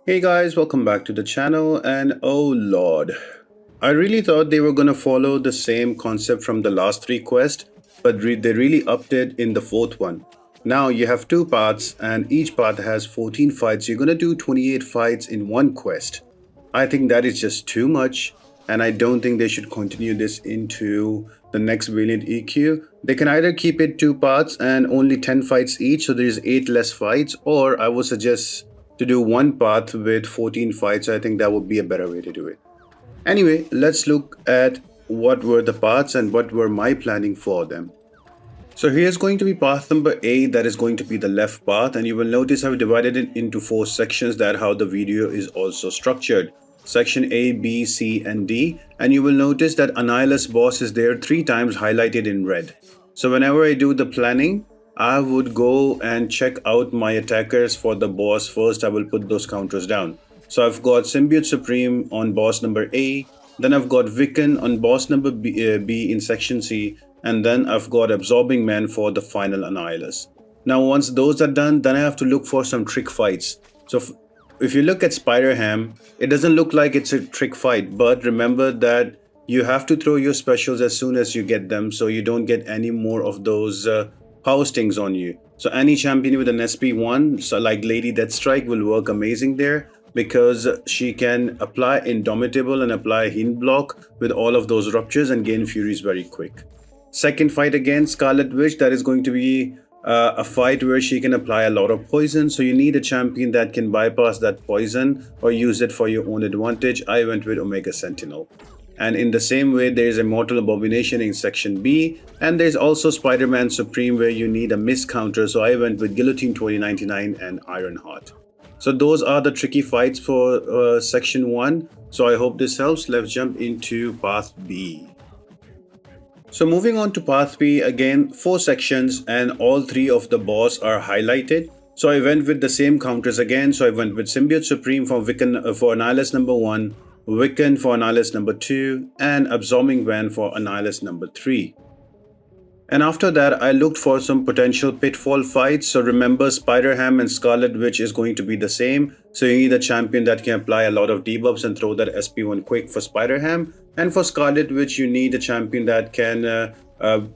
Hey guys, welcome back to the channel. And oh lord, I really thought they were gonna follow the same concept from the last three quests, but they really upped it in the fourth one. Now you have two parts, and each part has 14 fights. You're gonna do 28 fights in one quest. I think that is just too much, and I don't think they should continue this into the next Valiant EQ. They can either keep it two parts and only 10 fights each, so there's 8 less fights, or I would suggest to do one path with 14 fights. I think that would be a better way to do it. Anyway, let's look at what were the paths and what were my planning for them. So here's going to be path number A, that is going to be the left path, and you will notice I've divided it into 4 sections. That how the video is also structured. Section A, B, C and D, and you will notice that Annihilus boss is there 3 times highlighted in red. So whenever I do the planning, I would go and check out my attackers for the boss first. I will put those counters down. So I've got Symbiote Supreme on boss number A, then I've got Wiccan on boss number B in section C, and then I've got Absorbing Man for the final Annihilus. Now once those are done, then I have to look for some trick fights. So if you look at Spider Ham, it doesn't look like it's a trick fight, but remember that you have to throw your specials as soon as you get them, so you don't get any more of those power stings on you. So any champion with an SP1, so like Lady Deathstrike, will work amazing there because she can apply Indomitable and apply Heal Block with all of those ruptures and gain Furies very quick. Second fight against Scarlet Witch, that is going to be a fight where she can apply a lot of poison. So you need a champion that can bypass that poison or use it for your own advantage. I went with Omega Sentinel. And in the same way, there's Immortal Abomination in section B, and there's also Spider-Man Supreme where you need a miss counter. So I went with Guillotine 2099 and Ironheart. So those are the tricky fights for section 1. So I hope this helps. Let's jump into path B. So moving on to path B, again 4 sections and all 3 of the boss are highlighted. So I went with the same counters again. So I went with Symbiote Supreme for Wiccan for Annihilus number 1, Wiccan for Annihilus number 2, and Absorbing Man for Annihilus number 3. And after that, I looked for some potential pitfall fights. So remember, Spider-Ham and Scarlet Witch is going to be the same. So you need a champion that can apply a lot of debuffs and throw that SP1 quick for Spider-Ham. And for Scarlet Witch, you need a champion that can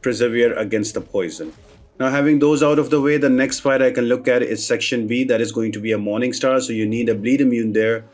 persevere against the poison. Now having those out of the way, the next fight I can look at is section B. That is going to be a Morning Star. So you need a bleed immune there.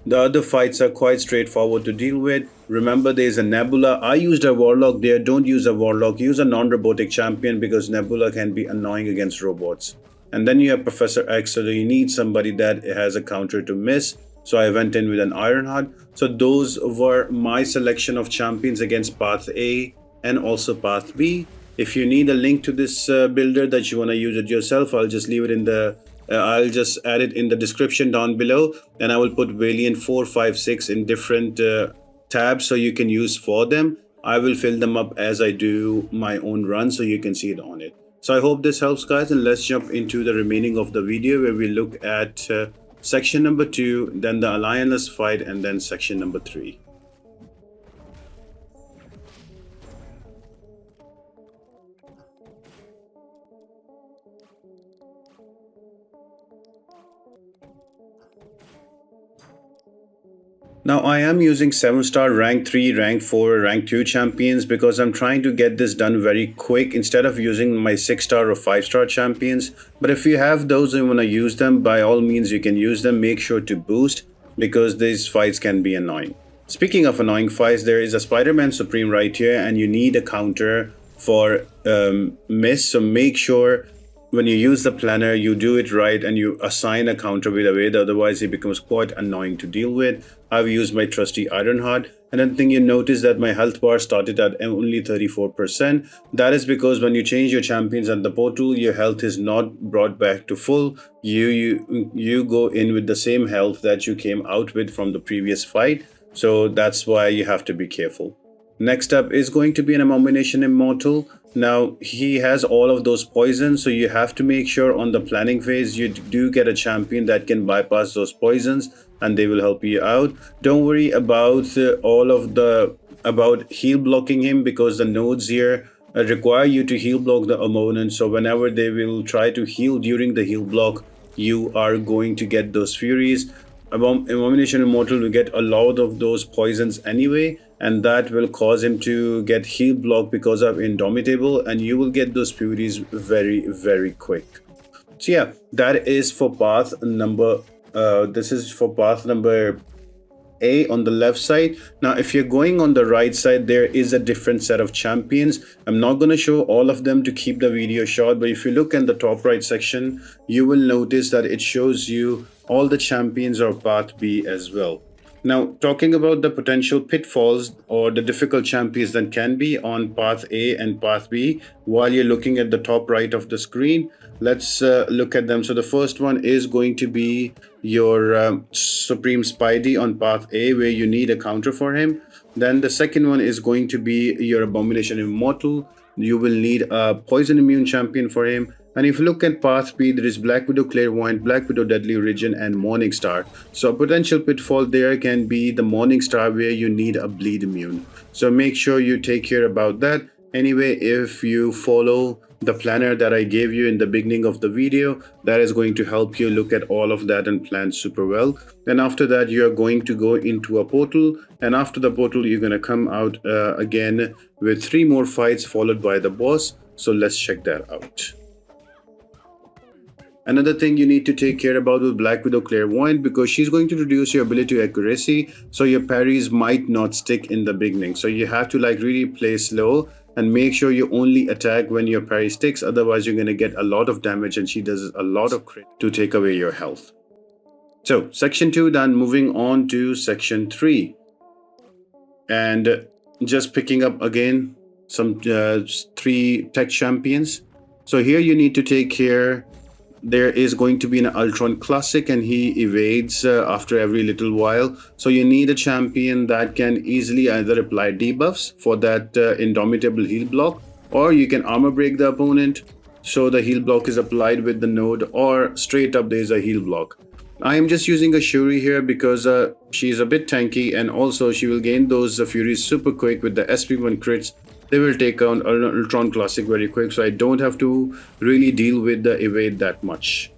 The other fights are quite straightforward to deal with. Remember, there's a Nebula. I used a Warlock there. Don't use a Warlock. Use a non-robotic champion because Nebula can be annoying against robots. And then you have Professor X, so you need somebody that has a counter to miss. So I went in with an Ironheart. So those were my selection of champions against Path A and also Path B. If you need a link to this builder that you want to use it yourself, I'll just leave it in the I'll just add it in the description down below, and I will put Valiant 4, 5, 6 in different tabs so you can use for them. I will fill them up as I do my own run so you can see it on it. So I hope this helps guys, and let's jump into the remaining of the video where we look at section number 2, then the Allianceless fight, and then section number 3. Now I am using 7-star rank 3, rank 4, rank 2 champions because I'm trying to get this done very quick instead of using my 6-star or 5-star champions. But if you have those and want to use them, by all means you can use them. Make sure to boost because these fights can be annoying. Speaking of annoying fights, there is a Spider-Man Supreme right here and you need a counter for miss. So make sure when you use the planner, you do it right and you assign a counter with a weight, otherwise it becomes quite annoying to deal with. I've used my trusty Ironheart. Another thing you notice that my health bar started at only 34%. That is because when you change your champions at the portal, your health is not brought back to full. You go in with the same health that you came out with from the previous fight. So that's why you have to be careful. Next up is going to be an Abomination Immortal. Now he has all of those poisons, so you have to make sure on the planning phase you do get a champion that can bypass those poisons and they will help you out. Don't worry about about heal blocking him because the nodes here require you to heal block the opponent. So whenever they will try to heal during the heal block, you are going to get those furies. Abomination Immortal will get a lot of those poisons anyway, and that will cause him to get heal block because of Indomitable, and you will get those puries very, very quick. So yeah, that is for path number. This is for path number A on the left side. Now, if you're going on the right side, there is a different set of champions. I'm not going to show all of them to keep the video short, but if you look in the top right section, you will notice that it shows you all the champions of path B as well. Now, talking about the potential pitfalls or the difficult champions that can be on path A and path B, while you're looking at the top right of the screen, let's look at them. So the first one is going to be your Supreme Spidey on path A, where you need a counter for him. Then the second one is going to be your Abomination Immortal. You will need a Poison Immune champion for him. And if you look at path B, there is Black Widow Clairvoyant, Black Widow Deadly Origin, and Morning Star. So a potential pitfall there can be the Morning Star, where you need a bleed immune. So make sure you take care about that. Anyway, if you follow the planner that I gave you in the beginning of the video, that is going to help you look at all of that and plan super well. Then after that, you are going to go into a portal, and after the portal, you're going to come out again with 3 more fights followed by the boss. So let's check that out. Another thing you need to take care about with Black Widow Clairvoyant, because she's going to reduce your ability to accuracy, so your parries might not stick in the beginning. So you have to like really play slow and make sure you only attack when your parry sticks, otherwise you're going to get a lot of damage, and she does a lot of crit to take away your health. So section 2 done, moving on to section 3. And just picking up again some 3 tech champions. So here you need to take care. There is going to be an Ultron Classic, and he evades after every little while. So you need a champion that can easily either apply debuffs for that Indomitable heal block, or you can armor break the opponent so the heal block is applied with the node, or straight up there's a heal block. I am just using a Shuri here because she's a bit tanky, and also she will gain those Furies super quick with the SP1 crits. They will take on Ultron Classic very quick, so I don't have to really deal with the evade that much.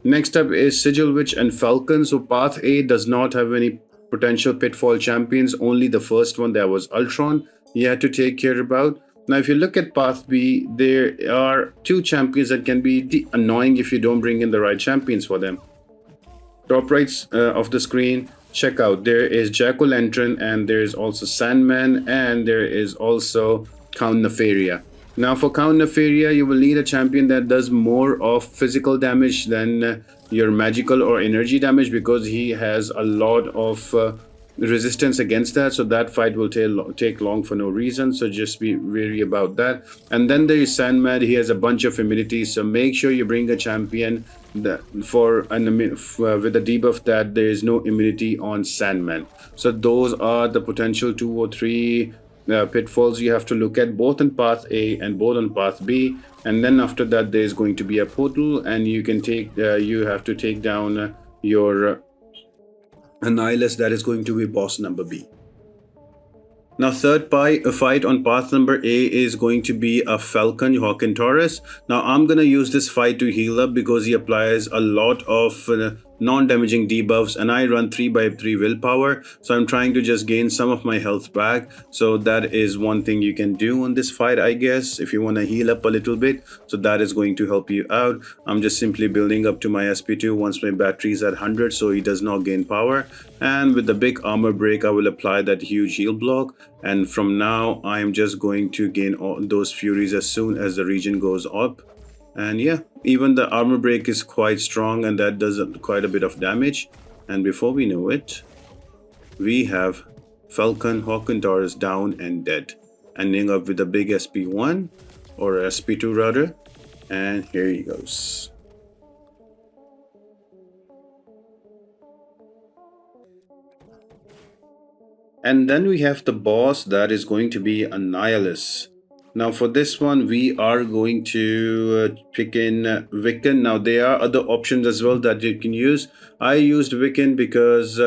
Next up is Sigil Witch and Falcon. So path A does not have any potential pitfall champions, only the first one, that was Ultron, you had to take care about. Now if you look at path B, there are 2 champions that can be annoying if you don't bring in the right champions for them. Top right of the screen, check out, there is Jack-o'-lantern, and there is also Sandman, and there is also Count Nefaria. Now for Count Nefaria, you will need a champion that does more of physical damage than your magical or energy damage, because he has a lot of resistance against that, so that fight will take long for no reason, so just be wary about that. And then there is Sandman. He has a bunch of immunities, so make sure you bring a champion that with a debuff that there is no immunity on Sandman. So those are the potential 2 or 3 pitfalls you have to look at, both in path A and both on path B. And then after that, there is going to be a portal, and you can take you have to take down your Annihilus, that is going to be boss number B. Now third fight on path number A is going to be a Falcon Hawking Taurus. Now I'm going to use this fight to heal up, because he applies a lot of non-damaging debuffs, and I run 3x3 willpower, so I'm trying to just gain some of my health back. So that is one thing you can do on this fight, I guess, if you want to heal up a little bit. So that is going to help you out. I'm just simply building up to my SP2 once my battery is at 100, so he does not gain power. And with the big armor break, I will apply that huge heal block, and from now I am just going to gain all those furies as soon as the region goes up. And yeah, even the armor break is quite strong, and that does quite a bit of damage. And before we know it, we have Falcon Hawking Taurus down and dead, ending up with a big SP1 or SP2 rather. And here he goes. And then we have the boss, that is going to be Annihilus. Now for this one, we are going to pick in Wiccan. Now there are other options as well that you can use. I used Wiccan because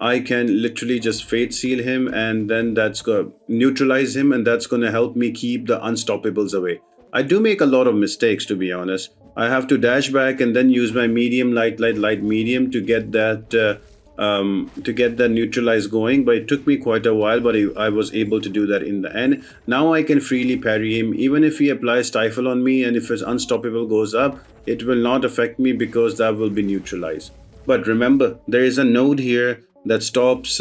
I can literally just Fate Seal him, and then that's going to neutralize him, and that's going to help me keep the Unstoppables away. I do make a lot of mistakes, to be honest. I have to dash back and then use my medium, light, medium to get that to get the neutralize going, but it took me quite a while, but I was able to do that in the end. Now I can freely parry him even if he applies stifle on me, and if his unstoppable goes up, it will not affect me because that will be neutralized. But remember, there is a node here that stops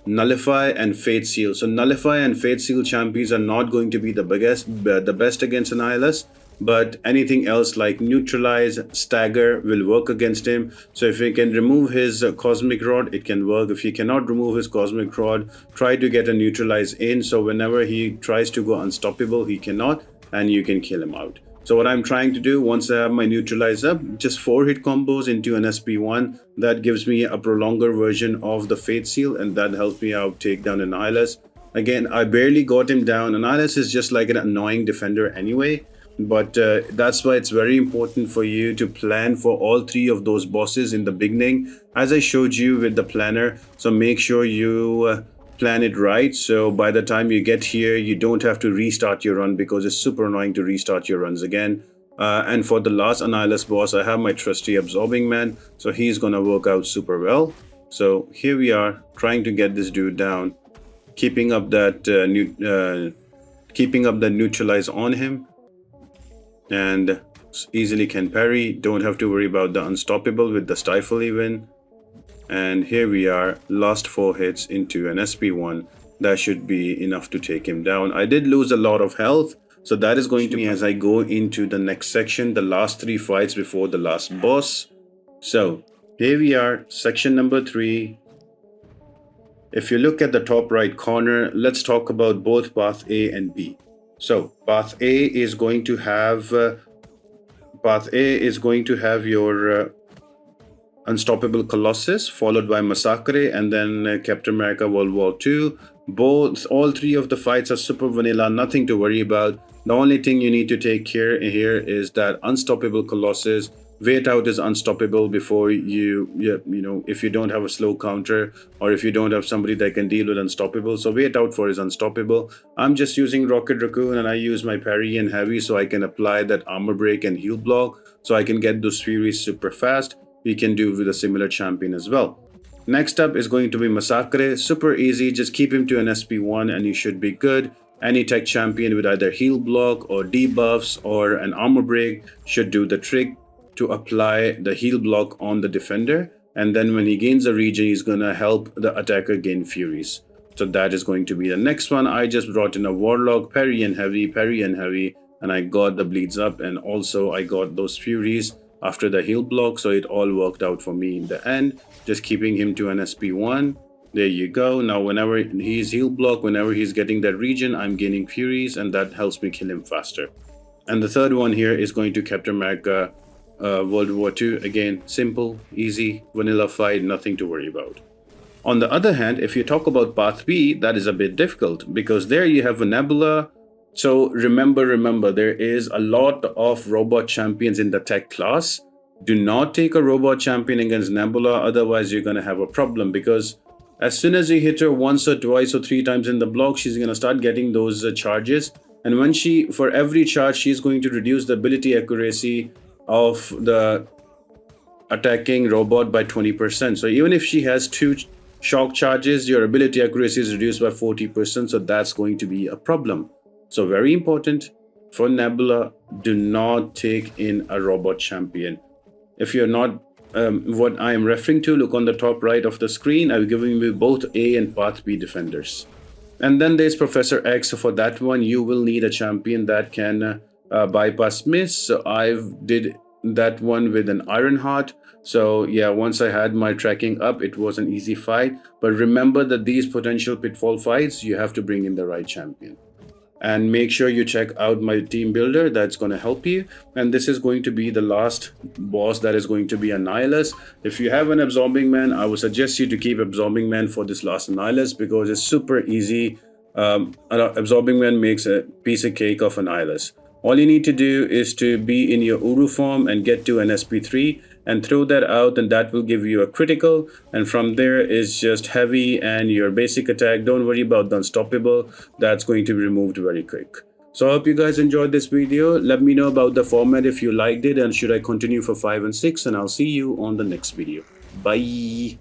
nullify and fate seal. So nullify and fate seal champions are not going to be the best against Annihilus, but anything else like neutralize, stagger will work against him. So if we can remove his cosmic rod, it can work. If he cannot remove his cosmic rod, try to get a neutralize in, so whenever he tries to go unstoppable, he cannot, and you can kill him out. So what I'm trying to do, once I have my neutralize up, just 4 hit combos into an SP1. That gives me a prolonger version of the Fate Seal, and that helps me out take down Annihilus. Again, I barely got him down. Annihilus is just like an annoying defender anyway, but that's why it's very important for you to plan for all 3 of those bosses in the beginning, as I showed you with the planner. So make sure you plan it right, so by the time you get here you don't have to restart your run, because it's super annoying to restart your runs again. And for the last Annihilus boss, I have my trusty Absorbing Man, so he's gonna work out super well. So here we are trying to get this dude down, keeping up that neutralize on him, and easily can parry. Don't have to worry about the unstoppable with the stifle even. And here we are, last 4 hits into an SP1. That should be enough to take him down. I did lose a lot of health, so that is going to be as I go into the next section, the last 3 fights before the last boss. So here we are, section number 3. If you look at the top right corner, let's talk about both path A and B. So path A is going to have your Unstoppable Colossus, followed by Massacre, and then Captain America World War II. All 3 of the fights are super vanilla, nothing to worry about. The only thing you need to take care here is that Unstoppable Colossus, wait out his unstoppable before you know, if you don't have a slow counter, or if you don't have somebody that can deal with unstoppable, so wait out for his unstoppable. I'm just using Rocket Raccoon, and I use my parry and heavy so I can apply that armor break and heal block, so I can get those furies super fast. We can do with a similar champion as well. Next up is going to be Massacre. Super easy, just keep him to an SP1 and you should be good. Any tech champion with either heal block or debuffs or an armor break should do the trick to apply the heal block on the defender, and then when he gains a regen, he's gonna help the attacker gain furies. So that is going to be the next one. I just brought in a warlock, parry and heavy, and I got the bleeds up, and also I got those furies after the heal block, so it all worked out for me in the end. Just keeping him to an SP1. There you go. Now whenever he's heal block, whenever he's getting that regen, I'm gaining furies, and that helps me kill him faster. And the third one here is going to Captain America World War II. Again, simple, easy, vanilla fight, nothing to worry about. On the other hand, if you talk about path B, that is a bit difficult, because there you have a Nebula. So remember, there is a lot of robot champions in the tech class. Do not take a robot champion against Nebula, otherwise you're going to have a problem, because as soon as you hit her once or twice or 3 times in the block, she's going to start getting those charges. And when for every charge, she's going to reduce the ability accuracy of the attacking robot by 20%. So even if she has 2 shock charges, your ability accuracy is reduced by 40%. So that's going to be a problem. So very important for Nebula, do not take in a robot champion. If you're not what I am referring to, look on the top right of the screen. I'm giving you both A and Path B defenders. And then there's Professor X. So for that one, you will need a champion that can bypass miss. So I did that one with an Ironheart. So yeah, once I had my tracking up, it was an easy fight. But remember that these potential pitfall fights, you have to bring in the right champion. And make sure you check out my team builder, that's going to help you. And this is going to be the last boss, that is going to be Annihilus. If you have an Absorbing Man, I would suggest you to keep Absorbing Man for this last Annihilus, because it's super easy. Absorbing Man makes a piece of cake of Annihilus. All you need to do is to be in your Uru form and get to an SP3 and throw that out, and that will give you a critical. And from there is just heavy and your basic attack. Don't worry about the unstoppable. That's going to be removed very quick. So I hope you guys enjoyed this video. Let me know about the format if you liked it, and should I continue for 5 and 6, and I'll see you on the next video. Bye.